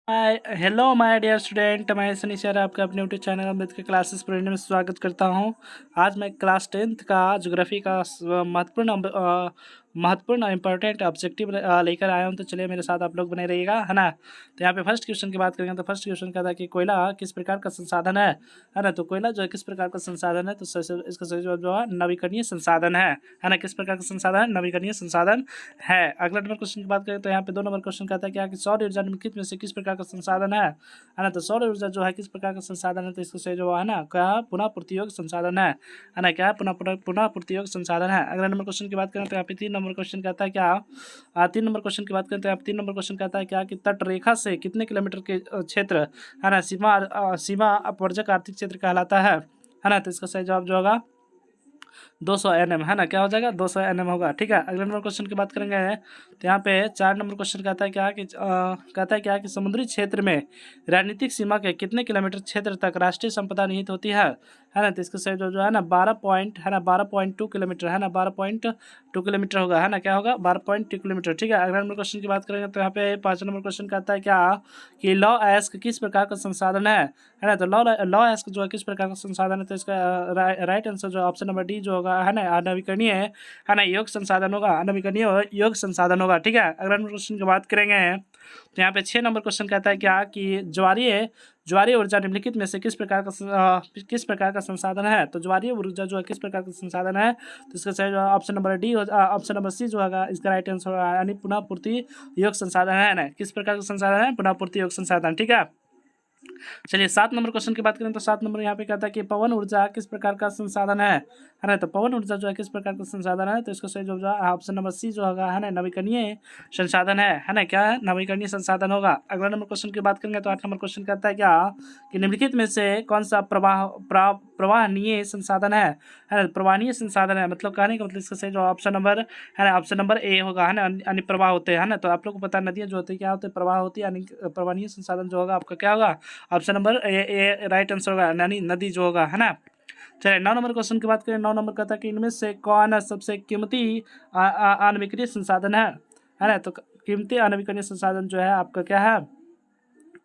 Hello my dear student, मैं Sunny sir आपका अपने यूट्यूब चैनल अमृत के क्लासेस प्रोग्राम में स्वागत करता हूं। आज मैं क्लास 10th का ज्योग्राफी का महत्वपूर्ण इंपॉर्टेंट ऑब्जेक्टिव लेकर आया हूं। तो चलिए मेरे साथ आप लोग बने रहिएगा, है ना। तो यहाँ पे फर्स्ट क्वेश्चन की बात करेंगे तो फर्स्ट क्वेश्चन का था कि कोयला किस प्रकार का संसाधन है ना। तो कोयला जो है किस प्रकार का संसाधन है, तो इसका सही जवाब जो है नवीकरणीय संसाधन है ना। किस प्रकार का संसाधन? नवीकरणीय संसाधन है। अगला नंबर क्वेश्चन की बात करें तो यहाँ पे 2 नंबर क्वेश्चन कहता है क्या कि सौर ऊर्जा निम्नलिखित में से किस प्रकार का संसाधन है ना। तो सौर ऊर्जा जो है किस प्रकार का संसाधन है, तो इसको सही जो है ना क्या पुनः पूर्ति योग्य संसाधन है ना। क्या पुनः पूर्ति योग्य संसाधन है। अगला नंबर क्वेश्चन की बात करें तो यहाँ पे 3 नंबर क्वेश्चन कहता है क्या 3 नंबर क्वेश्चन की बात करें तो यहाँ पे 3 नंबर क्वेश्चन कहता है क्या कि तट रेखा से कितने किलोमीटर के क्षेत्र है ना सीमा अपवर्जक आर्थिक क्षेत्र कहलाता है ना। तो इसका सही जवाब जो होगा 200 NM है ना। क्या हो जाएगा? 200 NM होगा। ठीक है, अगले नंबर क्वेश्चन की बात करेंगे तो यहाँ पे 4 नंबर क्वेश्चन कहता है क्या कि समुद्री क्षेत्र में राजनीतिक सीमा के कितने किलोमीटर क्षेत्र तक राष्ट्रीय संपदा निहित होती है ना। तो इसका सही जो है ना 12.2 किलोमीटर है ना। 12.2 किलोमीटर होगा, है ना। क्या होगा? 12.2 किलोमीटर। ठीक है, अगले नंबर क्वेश्चन की बात करेंगे तो यहाँ पे 5 नंबर क्वेश्चन कहता है क्या कि लॉ एस्क किस प्रकार का संसाधन है ना। तो लॉ एस्क जो है किस प्रकार का संसाधन है, तो इसका राइट आंसर जो ऑप्शन नंबर डी जो होगा है ना अनवीकरणीय है ना योग संसाधन होगा। अनवीकरणीय योग संसाधन होगा। ठीक है, अगला नंबर क्वेश्चन की बात करेंगे तो यहाँ पे 6 नंबर क्वेश्चन कहता है क्या कि ज्वारीय ऊर्जा निम्नलिखित में से किस प्रकार का संसाधन है। तो ज्वारीय ऊर्जा जो है किस प्रकार का संसाधन है, तो इसका सही option number D option number C जो होगा इसका राइट आंसर होगा, यानी पुनः पूर्ति योग संसाधन है ना। किस प्रकार का संसाधन है? पुनः पूर्ति योग संसाधन। ठीक है, चलिए 7 नंबर क्वेश्चन की बात करें तो 7 नंबर यहाँ पे कहता है कि पवन ऊर्जा किस प्रकार का संसाधन है ना। तो पवन ऊर्जा जो है किस प्रकार का संसाधन है, तो इसको सही जवाब ऑप्शन नंबर सी जो होगा है ना नवीकरणीय संसाधन है ना। क्या है? नवीकरणीय संसाधन होगा। अगला नंबर क्वेश्चन की बात करेंगे तो 8 नंबर क्वेश्चन कहता है क्या कि निम्नलिखित में से कौन सा प्रवाहनीय संसाधन है ना। प्रवाहनीय संसाधन है मतलब कहने का मतलब इसका सही जवाब ऑप्शन नंबर है ना ऑप्शन नंबर ए होगा, है ना। यानी प्रवाह होते हैं ना। तो आप लोग को पता है नदियाँ जो होती है क्या होते हैं? प्रवाह होती है, यानी प्रवाहनीय संसाधन जो होगा आपका क्या होगा? Option number A right answer होगा, यानी नदी जो होगा, है ना। चलिए 9 नंबर क्वेश्चन की बात करें। 9 नंबर कहता है कि इनमें से कौन सबसे कीमती आणविकीय संसाधन है ना। तो कीमती आणविकीय संसाधन जो है आपका क्या है?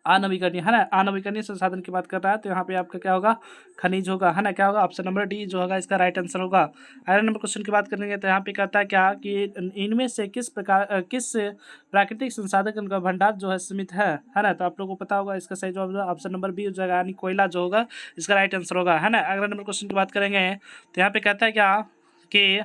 अनवीकरणीय, है ना। अनवीकरणीय संसाधन की बात कर रहा है तो यहाँ पे आपका क्या होगा? खनिज होगा, है ना। क्या होगा? ऑप्शन नंबर डी जो होगा इसका राइट आंसर होगा। अगले नंबर क्वेश्चन की बात करेंगे तो यहाँ पे कहता है क्या कि इनमें से किस प्राकृतिक संसाधन का भंडार जो है सीमित है ना। तो आप लोगों को पता होगा इसका सही जवाब ऑप्शन नंबर बी हो जाएगा, यानी कोयला जो होगा इसका राइट आंसर होगा, है ना। अगले नंबर क्वेश्चन की बात करेंगे तो यहाँ पे कहता है क्या कि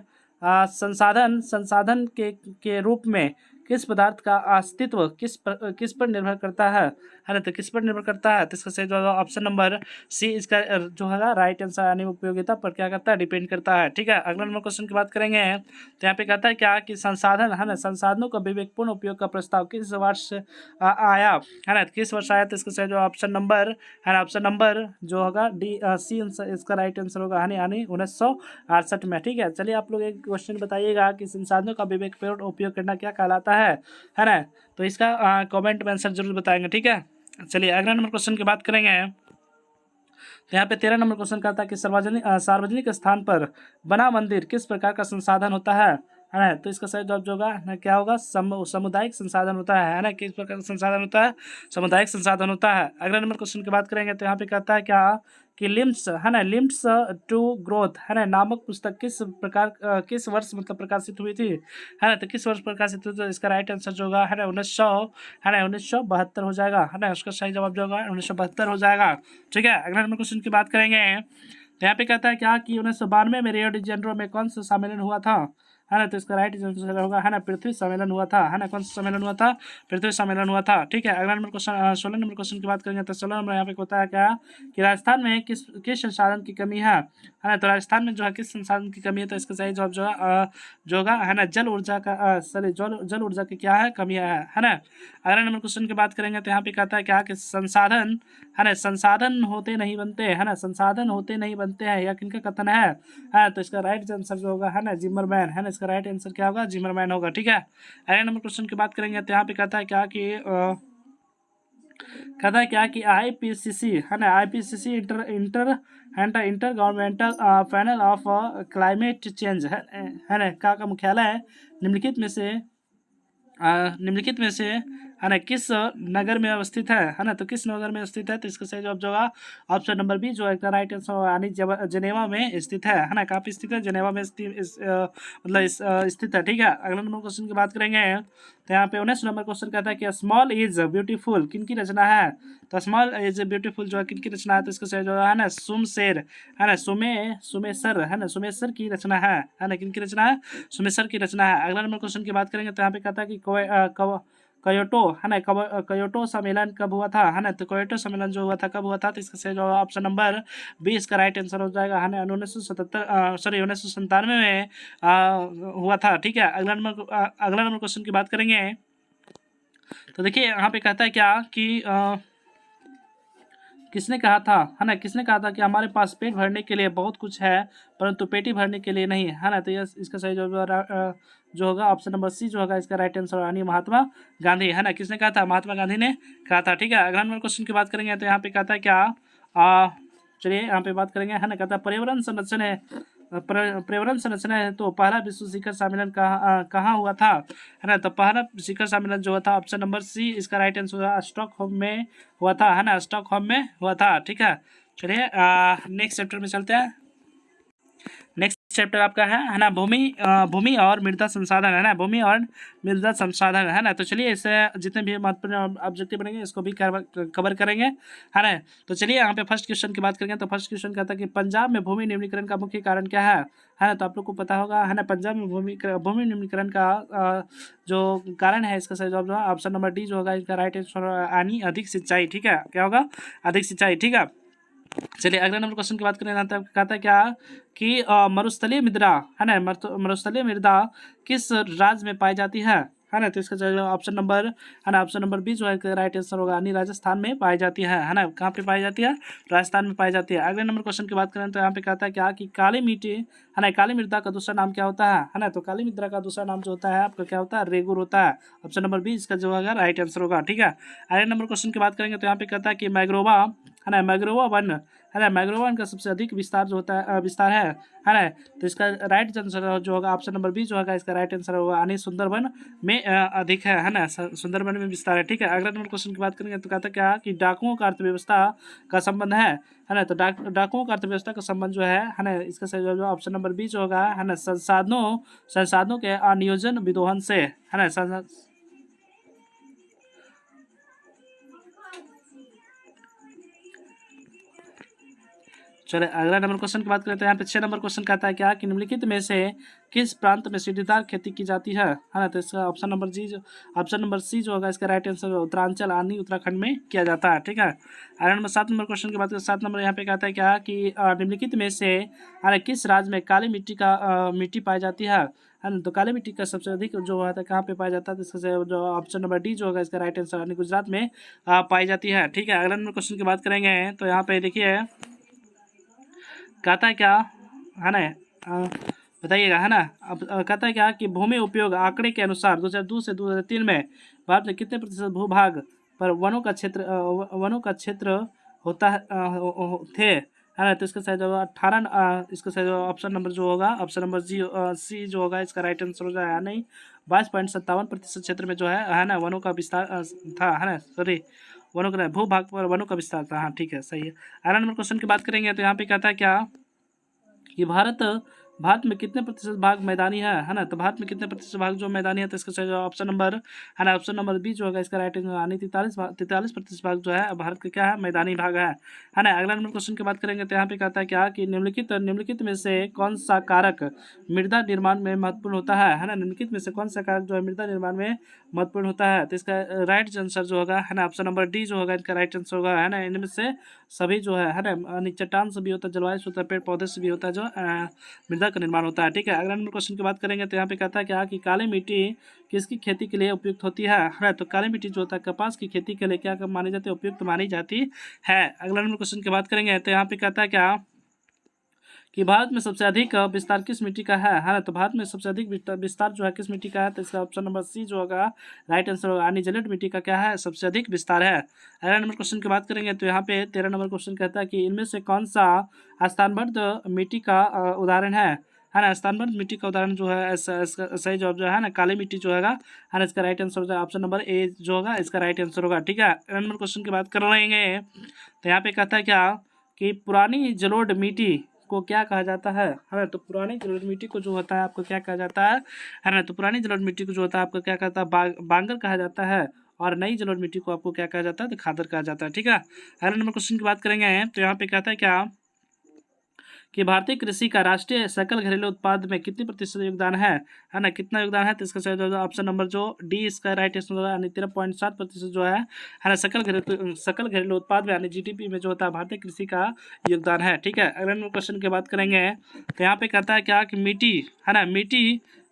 संसाधन के रूप में किस पदार्थ का अस्तित्व किस पर निर्भर करता है ना। तो किस पर निर्भर करता है, तो इसका सही जवाब ऑप्शन नंबर सी इसका जो है राइट आंसर, यानी उपयोगिता पर क्या करता है? डिपेंड करता है। ठीक है, अगला नंबर क्वेश्चन की बात करेंगे तो यहाँ पे कहता है क्या कि संसाधन है ना संसाधनों का विवेकपूर्ण उपयोग का प्रस्ताव किस वर्ष आया है ना। किस वर्ष आया, तो इसका सही जवाब ऑप्शन नंबर है ना ऑप्शन नंबर जो होगा डी सी इसका राइट आंसर होगा, है ना, यानी 1968 में। ठीक है, चलिए आप लोग एक क्वेश्चन बताइएगा कि संसाधनों का विवेकपूर्ण उपयोग करना क्या कहलाता है ना। तो इसका कमेंट में आंसर जरूर बताएंगे। ठीक है, चलिए अगला नंबर क्वेश्चन की बात करेंगे तो यहाँ पे 13 नंबर क्वेश्चन कहता है कि सार्वजनिक स्थान पर बना मंदिर किस प्रकार का संसाधन होता है ना। तो इसका सही जवाब जो होगा ना क्या होगा? सामुदायिक संसाधन होता है ना। किस प्रकार का संसाधन होता है? सामुदायिक संसाधन होता है। अगले नंबर क्वेश्चन की बात करेंगे तो यहाँ पे कहता है क्या कि लिम्स है ना लिम्स टू ग्रोथ है ना नामक पुस्तक किस वर्ष मतलब प्रकाशित हुई थी, है ना। तो किस वर्ष प्रकाशित हुई, तो इसका राइट आंसर जो होगा है ना 1972 हो जाएगा, है ना। उसका सही जवाब जो होगा 1972 हो जाएगा। ठीक है, अगला नंबर क्वेश्चन की बात करेंगे तो यहाँ पे कहता है क्या कि 1992 में रियो डी जेनेरो में कौन सा सम्मेलन हुआ था, है ना। तो इसका राइट आंसर होगा है ना पृथ्वी सम्मेलन हुआ था, है ना। कौन सा सम्मेलन हुआ था? पृथ्वी सम्मेलन हुआ था। ठीक है, अगला नंबर क्वेश्चन 16 नंबर क्वेश्चन की बात करेंगे तो 16 नंबर यहाँ पे होता है क्या कि राजस्थान में किस संसाधन की कमी है ना। तो राजस्थान में जो है किस संसाधन की कमी है, तो इसका सही जवाब जो होगा है ना जल ऊर्जा का जल ऊर्जा की क्या है? कमी है ना। अगला नंबर क्वेश्चन की बात करेंगे तो यहाँ पे कहता है क्या कि संसाधन है ना संसाधन होते नहीं बनते, है ना। संसाधन होते नहीं बनते हैं, यह किनका कथन है तो इसका राइट आंसर जो होगा है ना जिमरमैन, है ना। इसका राइट आंसर क्या होगा? जिमरमैन होगा। ठीक है, अगले नंबर क्वेश्चन की बात करेंगे तो यहाँ पे कहता है क्या कि आईपीसीसी है ना IPCC inter governmental panel of climate change है ना का मुख्यालय निम्नलिखित में से है ना, किस नगर में अवस्थित है ना, तो किस नगर में स्थित है, तो इसका सही जवाब जो होगा ऑप्शन नंबर बी जो है राइट आंसर, यानी जनेवा में स्थित है ना, कहाँ पे स्थित है, जनेवा में स्थित है। ठीक है, अगला नंबर क्वेश्चन की बात करेंगे तो यहाँ पे 19 नंबर क्वेश्चन कहता है कि स्मॉल इज ब्यूटीफुल किन की रचना है, तो स्मॉल इज ब्यूटीफुल जो है किन की रचना है, तो इसका सही जवाब है ना सुमशेर, है ना, सुमेसर, है ना, सुमेसर की रचना है ना, किन की रचना है, सुमेसर की रचना है। अगला नंबर क्वेश्चन की बात करेंगे तो यहाँ पे कहता है कि कयोटो, है ना, कयोटो सम्मेलन कब हुआ था, है ना, तो कयोटो सम्मेलन जो हुआ था कब हुआ था, तो इसका सही जवाब ऑप्शन नंबर 20 का राइट आंसर हो जाएगा, है ना, 1997 में हुआ था। ठीक है, अगला नंबर क्वेश्चन की बात करेंगे तो देखिए यहाँ पे कहता है क्या कि किसने कहा था, है ना, किसने कहा था कि हमारे पास पेट भरने के लिए बहुत कुछ है परंतु पेटी भरने के लिए नहीं, है ना, तो यह इसका सही जवाब जो होगा ऑप्शन नंबर सी जो होगा इसका राइट आंसर, यानी महात्मा गांधी, है ना, किसने कहा था, महात्मा गांधी ने कहा था। ठीक है, अगला नंबर क्वेश्चन की बात करेंगे तो यहाँ पे कहता है क्या चलिए यहाँ पे बात करेंगे, है ना, कहता है पर्यावरण संरक्षण है, पर्यावरण संरक्षण है तो पहला विश्व शिखर सम्मेलन कहाँ हुआ था, है ना, तो पहला शिखर सम्मेलन जो हुआ था ऑप्शन नंबर सी इसका राइट आंसर स्टॉकहोम में हुआ था, है ना, स्टॉकहोम में हुआ था। ठीक है, चलिए नेक्स्ट चैप्टर में चलते हैं। नेक्स्ट चैप्टर आपका है ना, भूमि और मृदा संसाधन, है ना, भूमि और मृदा संसाधन, है ना, तो चलिए इससे जितने भी महत्वपूर्ण ऑब्जेक्टिव बनेंगे इसको भी कवर करेंगे, है ना। तो चलिए यहाँ पे फर्स्ट क्वेश्चन की बात करेंगे तो फर्स्ट क्वेश्चन कहता है कि पंजाब में भूमि निम्नीकरण का मुख्य कारण क्या है ना, तो आप लोग को पता होगा, है ना, पंजाब में भूमि निम्नीकरण का जो कारण है इसका सही जवाब जो है ऑप्शन नंबर डी जो होगा इसका राइट आंसर, यानी अधिक सिंचाई। ठीक है, क्या होगा, अधिक सिंचाई। ठीक है, चलिए अगला नंबर क्वेश्चन की बात करें तो कहता है क्या कि मरुस्थलीय मृदा, है ना, मरुस्थलीय मृदा किस राज्य में पाई जाती है ना, तो इसका जवाब ऑप्शन नंबर, है ना, ऑप्शन नंबर बी जो है राइट आंसर होगा, यानी राजस्थान में पाई जाती है ना, कहाँ पे पाई जाती है, राजस्थान में पाई जाती है। अगले नंबर क्वेश्चन की बात करें तो यहाँ पे कहता है क्या कि काली मिट्टी, है ना, काली मृदा का दूसरा नाम क्या होता है ना, तो काली मृदा का दूसरा नाम जो होता है आपका क्या होता है, रेगुर होता है, ऑप्शन नंबर बी इसका जो होगा राइट आंसर होगा। ठीक है, अगले नंबर क्वेश्चन की बात करेंगे तो यहाँ पे कहता है कि मैग्रोवा, है ना, मैग्रोवा वन, है ना, मैग्रोवा वन का सबसे अधिक विस्तार जो होता है विस्तार है ना, तो इसका राइट आंसर जो होगा ऑप्शन नंबर बी जो होगा इसका राइट आंसर होगा, यानी सुंदरबन में अधिक है ना, सुंदरबन में विस्तार है। ठीक है, अगला नंबर क्वेश्चन की बात करेंगे तो कहता क्या कि डाकुओं का अर्थव्यवस्था का संबंध है ना, तो डाकुओं का अर्थव्यवस्था का संबंध जो है ना, इसका सही जवाब ऑप्शन नंबर बी जो होगा, है ना, संसाधनों के अनियोजन विदोहन से, है ना, चलिए अगला नंबर क्वेश्चन की बात करें तो यहाँ पे 6 नंबर क्वेश्चन कहता है क्या कि निम्नलिखित में से किस प्रांत में सीढ़ीदार खेती की जाती है ना, तो इसका ऑप्शन नंबर सी जो होगा इसका राइट आंसर उत्तरांचल यानी उत्तराखंड में किया जाता है। ठीक है, अगला नंबर 7 नंबर क्वेश्चन की बात करें 7 नंबर यहाँ पे कहता है क्या कि निम्नलिखित में से किस राज्य में काली मिट्टी पाई जाती है ना, तो काली मिट्टी का सबसे अधिक जो है कहाँ पे पाया जाता है, तो इसका जो ऑप्शन नंबर डी जो होगा इसका राइट आंसर यानी गुजरात में पाई जाती है। ठीक है, अगला नंबर क्वेश्चन की बात करेंगे तो यहाँ पे देखिए कहता है क्या, है ना, बताइएगा, है ना, अब कहता है क्या कि भूमि उपयोग आंकड़े के अनुसार 2002 से 2003 में भारत में कितने प्रतिशत भूभाग पर वनों का क्षेत्र होता है थे, है ना, तो इसका सही जवाब 18 इसका सही जवाब ऑप्शन नंबर जो होगा ऑप्शन नंबर सी जो होगा इसका राइट आंसर हो जाएगा, नहीं 22.57% क्षेत्र में जो है ना, वनों का विस्तार था, है ना, सॉरी वनों का भूभाग पर वनों का विस्तार था। हाँ ठीक है, सही है। अगला नंबर क्वेश्चन की बात करेंगे तो यहाँ पे कहता है क्या कि भारत में कितने प्रतिशत भाग मैदानी है ना, तो भारत में कितने प्रतिशत भाग जो मैदानी है, तो इसका सही ऑप्शन नंबर, है ना, ऑप्शन नंबर बी जो होगा इसका राइट आंसर, यानी 43% भाग जो है भारत का क्या है, मैदानी भाग है ना। अगला नंबर क्वेश्चन की बात करेंगे तो यहाँ पे कहता है क्या कि निम्नलिखित में से कौन सा कारक मृदा निर्माण में महत्वपूर्ण होता है ना, निम्नलिखित में से कौन सा कारक जो है मृदा निर्माण में महत्वपूर्ण होता है, तो इसका राइट आंसर जो होगा, है ना, ऑप्शन नंबर डी जो होगा इसका राइट आंसर होगा, है ना, इनमें से सभी जो है ना, चट्टान से भी होता है, जलवायु से होता है, पेड़ पौधे से भी होता है जो मृदा का निर्माण होता है। ठीक है, अगला नंबर क्वेश्चन की बात करेंगे तो यहाँ पे कहता है क्या कि काली मिट्टी किसकी खेती के लिए उपयुक्त होती है, तो काली मिट्टी जो होता है कपास की खेती के लिए क्या मानी जाती है, उपयुक्त मानी जाती है। अगला नंबर क्वेश्चन की बात करेंगे तो यहाँ पे कहता है क्या कि भारत में सबसे अधिक विस्तार किस मिट्टी का है ना, तो भारत में सबसे अधिक विस्तार जो है किस मिट्टी का है, तो इसका ऑप्शन नंबर सी जो होगा राइट आंसर होगा, यानी जलोढ़ मिट्टी का क्या है, सबसे अधिक विस्तार है। अगला नंबर क्वेश्चन की बात करेंगे तो यहाँ पे 13 नंबर क्वेश्चन कहता है कि इनमें से कौन सा स्थानबद्ध मिट्टी का उदाहरण है है ना। स्थानबद्ध मिट्टी का उदाहरण जो है सही जवाब जो है ना काली मिट्टी जो है ना, इसका राइट आंसर हो जाएगा ऑप्शन नंबर ए जो होगा इसका राइट आंसर होगा। ठीक है, अगला नंबर क्वेश्चन की बात कर रहे हैं तो यहाँ पे कहता है क्या कि पुरानी जलोढ़ मिट्टी को क्या कहा जाता है ना। तो पुरानी जलोढ़ मिट्टी को जो होता है आपको क्या कहा जाता है ना। तो पुरानी जलोढ़ मिट्टी को जो होता है आपको क्या कहता है, बांगर कहा जाता है, और नई जलोढ़ मिट्टी को आपको क्या कहा जाता है, तो खादर कहा जाता है। ठीक है, अगला नंबर क्वेश्चन की बात करेंगे तो यहाँ पे कहता है क्या कि भारतीय कृषि का राष्ट्रीय सकल घरेलू उत्पाद में कितनी प्रतिशत योगदान है ना, कितना योगदान है। तो इसका सही ऑप्शन नंबर जो डी इसका राइट आंसर होगा, यानी 13.7% जो है ना सकल घरेलू उत्पाद में यानी जीडीपी में जो होता है भारतीय कृषि का योगदान है। ठीक है, अगले नंबर क्वेश्चन की बात करेंगे तो यहाँ पे कहता है क्या कि मिट्टी है ना,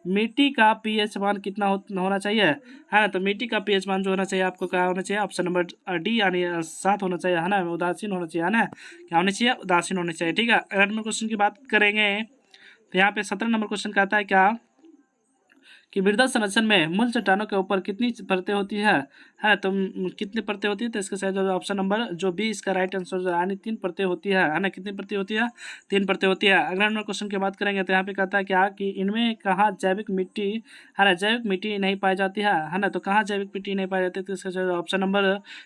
मिट्टी का पीएच मान कितना होना चाहिए है ना। तो मिट्टी का पीएच मान जो होना चाहिए आपको क्या होना चाहिए, ऑप्शन नंबर डी यानी 7 होना चाहिए है ना, उदासीन होना चाहिए है ना, क्या होना चाहिए, उदासीन होना चाहिए। ठीक है, अगले नंबर क्वेश्चन की बात करेंगे तो यहाँ पे 17 नंबर क्वेश्चन कहता है क्या कि मृदा संरक्षण में मूल चट्टानों के ऊपर कितनी परतें होती है ना। तो कितनी परतें होती है, तो इसका सही ऑप्शन नंबर जो बी इसका राइट आंसर यानी 3 परतें होती है ना। कितनी परतें होती है, 3 परतें होती है। अगला नंबर क्वेश्चन की बात करेंगे तो यहाँ पे कहता है क्या कि इनमें कहाँ जैविक मिट्टी है ना, जैविक मिट्टी नहीं पाई जाती है ना। तो कहाँ जैविक मिट्टी नहीं पाई जाती, तो इसका ऑप्शन नंबर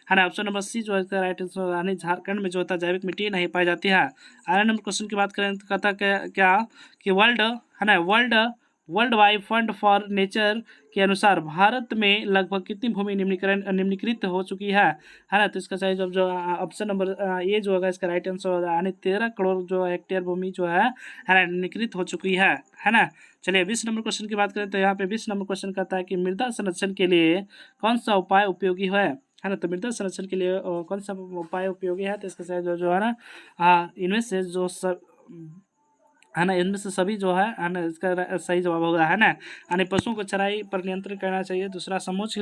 है ना, ऑप्शन नंबर सी जो है इसका राइट आंसर यानी झारखंड में जो होता है जैविक मिट्टी नहीं पाई जाती है। अगला नंबर क्वेश्चन की बात करें तो कहता है क्या कि world wide fund for nature के अनुसार भारत में लगभग कितनी भूमि निम्नीकृत हो चुकी है ना। तो इसका सही जवाब जो ऑप्शन नंबर ये जो होगा इसका राइट आंसर होगा, यानी 13 करोड़ जो हेक्टेयर भूमि जो है ना निम्नीकृत हो चुकी है ना। चलिए 20 नंबर क्वेश्चन की बात करें तो यहाँ पे 20 नंबर क्वेश्चन कहता है कि मृदा संरक्षण के लिए कौन सा उपाय उपयोगी है ना। तो मृदा संरक्षण के लिए कौन सा उपाय उपयोगी है, तो इसका सही जो है ना इनमें से जो सब है ना, इनमें से सभी जो है ना इसका सही जवाब होगा है ना। यानी पशुओं को चराई पर नियंत्रण करना चाहिए, दूसरा समुच्च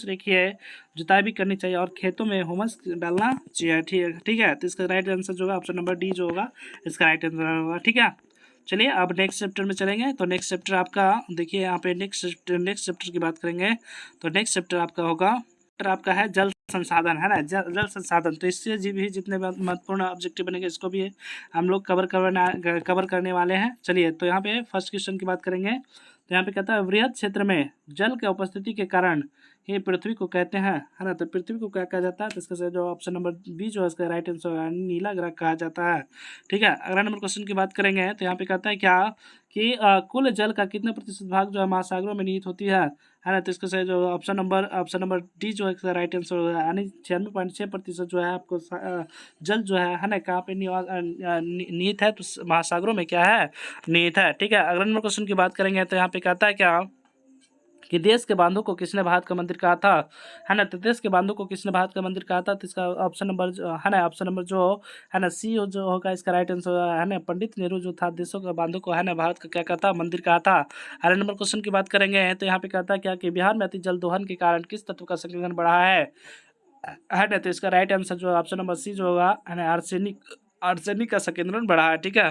रेखीय जुताई भी करनी चाहिए, और खेतों में ह्यूमस डालना चाहिए। ठीक है, तो इसका राइट आंसर जो होगा ऑप्शन नंबर डी जो होगा इसका राइट आंसर होगा। ठीक है, चलिए अब नेक्स्ट चैप्टर में चलेंगे। तो नेक्स्ट चैप्टर आपका देखिए यहाँ पे नेक्स्ट चैप्टर की बात करेंगे तो नेक्स्ट चैप्टर आपका होगा आपका है जल संसाधन है ना, जल संसाधन। तो इससे भी जितने महत्वपूर्ण ऑब्जेक्टिव बनेंगे इसको भी हम लोग कवर करने वाले हैं। चलिए तो यहाँ पे फर्स्ट क्वेश्चन की बात करेंगे तो यहाँ पे कहता है वृहद क्षेत्र में जल के उपस्थिति के कारण ये पृथ्वी को कहते हैं है ना। तो पृथ्वी को क्या कहा जाता है, तो इसका जो ऑप्शन नंबर बी जो है इसका राइट आंसर है, नीला ग्रह कहा जाता है। ठीक है, अगला नंबर क्वेश्चन की बात करेंगे तो यहाँ पे कहता है क्या कि कुल जल का कितना प्रतिशत भाग जो है महासागरों में निहित होती है ना। तो इसका सही जो ऑप्शन नंबर डी जो है इसका राइट आंसर होगा, यानी 96.6% जो है आपको जल जो है ना कहाँ पे निहित है, तो महासागरों में क्या है, निहित है। ठीक है, अगला नंबर क्वेश्चन की बात करेंगे तो यहाँ पे कहता है क्या कि देश के बांधों को किसने भारत का मंदिर कहा था है ना। तो देश के बांधों को किसने भारत का मंदिर कहा था, तो इसका ऑप्शन नंबर है ना, ऑप्शन नंबर जो है ना सी जो होगा इसका राइट आंसर है ना। पंडित नेहरू जो था देशों के बांधों को है ना भारत का क्या कहता, मंदिर कहा था। अगले नंबर क्वेश्चन की बात करेंगे तो यहाँ पे कहता है क्या कि बिहार में अति जल दोहन के कारण किस तत्व का संकलन बढ़ा है ना। तो इसका राइट आंसर जो ऑप्शन नंबर सी जो होगा है ना आर्सेनिक का संकेंद्रण बढ़ा है। ठीक है,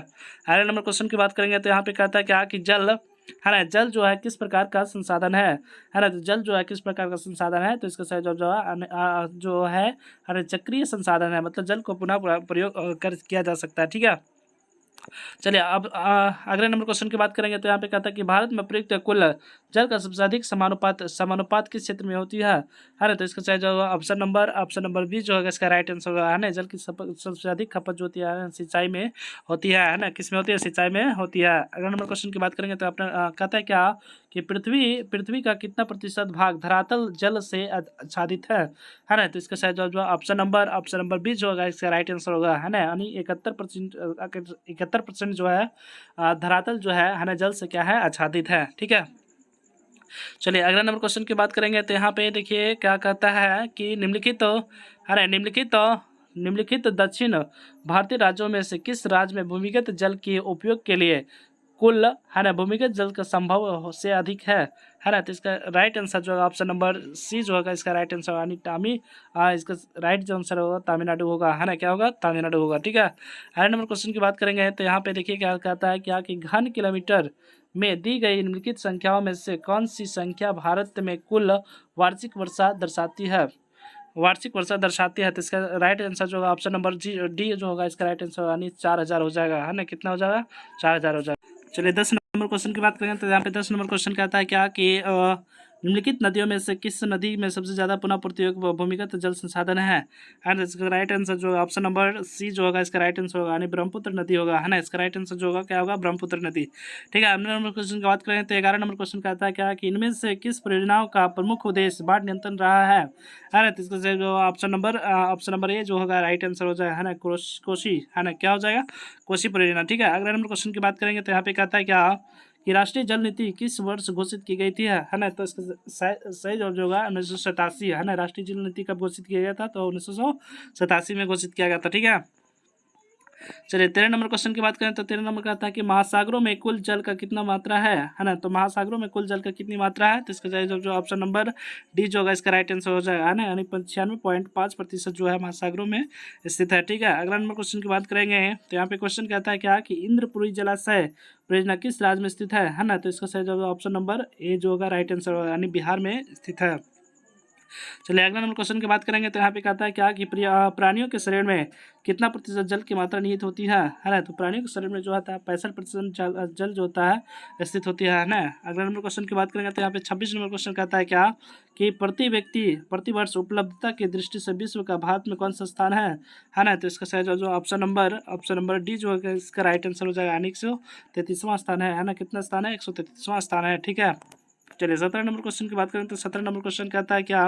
अगले नंबर क्वेश्चन की बात करेंगे तो यहाँ पे कहता है क्या कि जल है ना, जल जो है किस प्रकार का संसाधन है ना। तो जल जो है किस प्रकार का संसाधन है, तो इसका सही जवाब जो है चक्रीय संसाधन है, मतलब जल को पुनः प्रयोग किया जा सकता है। ठीक है, चलिए अब अगले नंबर क्वेश्चन की बात करेंगे तो यहाँ पे कहता है कि भारत में प्रयुक्त कुल जल का सबसे अधिक समानुपात किस क्षेत्र में होती है ना। तो इसका जो ऑप्शन नंबर बी जो है इसका राइट आंसर होगा है ना। जल की सबसे अधिक खपत जो होती है सिंचाई में होती है ना, किस में होती है, सिंचाई में होती है। अगले नंबर क्वेश्चन की बात करेंगे तो अपना कहता है क्या कि पृथ्वी का कितना प्रतिशत भाग धरातल जल से आच्छादित है ना। तो इसका शायद जो ऑप्शन नंबर बी जो होगा इसका राइट आंसर होगा है ना, यानी 71% जो है धरातल जो है ना जल से क्या है, आच्छादित है। ठीक है, चलिए अगला नंबर क्वेश्चन की बात करेंगे तो यहाँ पे देखिए क्या कहता है कि निम्नलिखित दक्षिण भारतीय राज्यों में से किस राज्य में भूमिगत जल के उपयोग के लिए कुल है ना भूमिगत जल का संभव से अधिक है ना। तो इसका राइट आंसर जो है ऑप्शन नंबर सी जो होगा इसका राइट आंसर यानी इसका राइट जो आंसर होगा तमिलनाडु होगा है ना, क्या होगा, तमिलनाडु होगा। ठीक है, अगले नंबर क्वेश्चन की बात करेंगे तो यहाँ पे देखिए क्या कहता है क्या कि घन किलोमीटर में दी गई निम्नलिखित संख्याओं में से कौन सी संख्या भारत में कुल वार्षिक वर्षा दर्शाती है, तो इसका राइट आंसर जो होगा ऑप्शन नंबर डी जो होगा इसका राइट आंसर यानी 4000 हो जाएगा है ना। कितना हो जाएगा, 4000 हो जाएगा। चलिए 10 नंबर क्वेश्चन की बात करें तो यहाँ पे 10 नंबर क्वेश्चन कहता है क्या कि निम्नलिखित नदियों में से किस नदी में सबसे ज़्यादा पुनः प्रयोग भूमिगत जल संसाधन है। एंड इसका राइट आंसर जो ऑप्शन नंबर सी जो होगा इसका राइट आंसर होगा, यानी ब्रह्मपुत्र नदी होगा, है ना। इसका राइट आंसर जो होगा क्या होगा, ब्रह्मपुत्र नदी। ठीक है, 11 नंबर क्वेश्चन की बात करें तो 11 नंबर क्वेश्चन कहता है क्या कि इनमें से किस परियोजनाओं का प्रमुख उद्देश्य बाढ़ नियंत्रण रहा है ना। तो इसका जो ऑप्शन नंबर ए जो होगा राइट आंसर हो जाएगा, है ना, कोशी, है ना, क्या हो जाएगा, कोशी परियोजना। ठीक है, अगला नंबर क्वेश्चन की बात करेंगे तो यहाँ पे कहता है क्या कि राष्ट्रीय जल नीति किस वर्ष घोषित की गई थी, है ना। तो इसका सही जवाब जो होगा 1987, है ना। राष्ट्रीय जल नीति कब घोषित किया गया था, तो 1987 में घोषित किया गया था। ठीक है, चलिए 13 नंबर क्वेश्चन की बात करें तो 13 नंबर कहता है कि महासागरों में कुल जल का कितना मात्रा है ना। तो महासागरों में कुल जल का कितनी मात्रा है, तो इसका जो ऑप्शन नंबर डी जो होगा इसका राइट आंसर हो जाएगा, है ना, यानी 95.5% जो है महासागरों में स्थित है। ठीक है, अगला नंबर क्वेश्चन की बात करेंगे तो यहाँ पे क्वेश्चन कहता है क्या कि इंद्रपुरी जलाशय परियोजना किस राज्य में स्थित है ना। तो इसका सही जवाब ऑप्शन नंबर ए जो होगा राइट आंसर होगा, यानी बिहार में स्थित है। चलिए अगला नंबर क्वेश्चन की बात करेंगे तो यहाँ पे कहता है क्या कि प्राणियों के शरीर में कितना प्रतिशत जल की मात्रा निहित होती है ना। तो प्राणियों के शरीर में जो होता है 65% जल जो होता है स्थित होती है ना। अगला नंबर क्वेश्चन की बात करेंगे तो यहाँ पे 26 नंबर क्वेश्चन कहता है क्या कि प्रति व्यक्ति प्रति वर्ष उपलब्धता की दृष्टि से विश्व का भारत में कौन सा स्थान है ना। तो इसका सही जो ऑप्शन नंबर डी जो है इसका राइट आंसर हो जाएगा, यानी 133वां स्थान है ना। कितना स्थान है, 133वां स्थान है। ठीक है, चलिए 17 नंबर क्वेश्चन की बात करें तो 17 नंबर क्वेश्चन कहता है क्या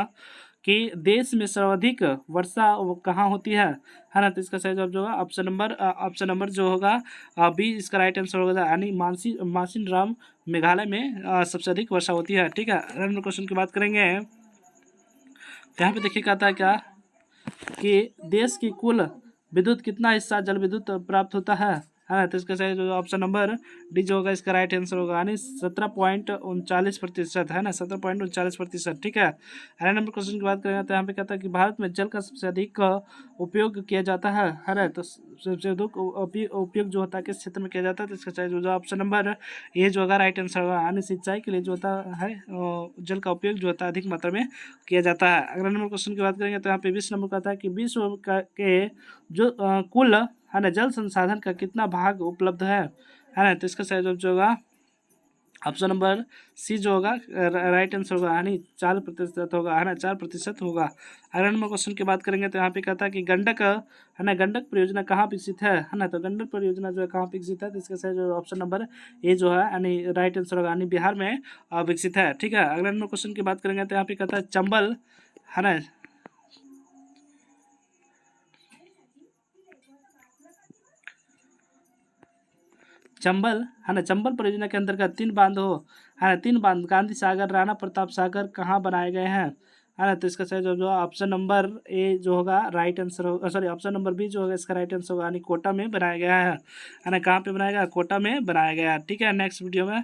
कि देश में सर्वाधिक वर्षा कहाँ होती है ना। तो इसका सही जवाब जो होगा ऑप्शन नंबर जो होगा बी इसका राइट आंसर होगा, यानी मासिन राम मेघालय में सबसे अधिक वर्षा होती है। ठीक है, अगले नंबर क्वेश्चन की बात करेंगे तो यहाँ पे देखिए कहता है क्या कि देश की कुल विद्युत कितना हिस्सा जल विद्युत प्राप्त होता है ना। तो इसका सही जो ऑप्शन नंबर डी जो होगा इसका राइट आंसर होगा, यानी 17.39% है ना, 17.39%। ठीक है, अगले नंबर क्वेश्चन की बात करेंगे तो यहाँ पे कहता है कि भारत में जल का सबसे अधिक उपयोग किया जाता है ना। तो सबसे अधिक उपयोग जो होता है किस क्षेत्र में किया जाता है, तो इसका सही जो ऑप्शन नंबर ये जो होगा राइट आंसर होगा, यानी सिंचाई के लिए जो होता है जल का उपयोग जो होता है अधिक मात्रा में किया जाता है। अगला नंबर क्वेश्चन की बात करेंगे तो यहाँ पे 20 नंबर कहता है कि विश्व के जो कुल है ना जल संसाधन का कितना भाग उपलब्ध है ना। तो इसका सही जवाब जो होगा ऑप्शन नंबर सी जो होगा राइट आंसर होगा, यानी 4% होगा, है ना, 4% होगा। अगला नंबर क्वेश्चन की बात करेंगे तो यहाँ पे कहता है कि गंडक है ना, गंडक परियोजना कहाँ विकसित है ना। तो गंडक परियोजना जो है कहाँ विकसित है, तो इसका सही जो ऑप्शन नंबर ए जो है यानी राइट आंसर होगा, यानी बिहार में विकसित है। ठीक है, अगला नंबर क्वेश्चन की बात करेंगे तो यहाँ पे कहता है चंबल है ना, चंबल है ना, चंबल परियोजना के अंतर्गत 3 बांध है ना, 3 बांध गांधी सागर राणा प्रताप सागर कहाँ बनाए गए हैं है ना। तो इसका सही जो ऑप्शन नंबर ए जो होगा राइट आंसर होगा, सॉरी ऑप्शन नंबर बी जो होगा इसका राइट आंसर होगा, यानी कोटा में बनाया गया है ना। कहाँ पे बनाया गया, कोटा में बनाया गया है। ठीक है, नेक्स्ट वीडियो में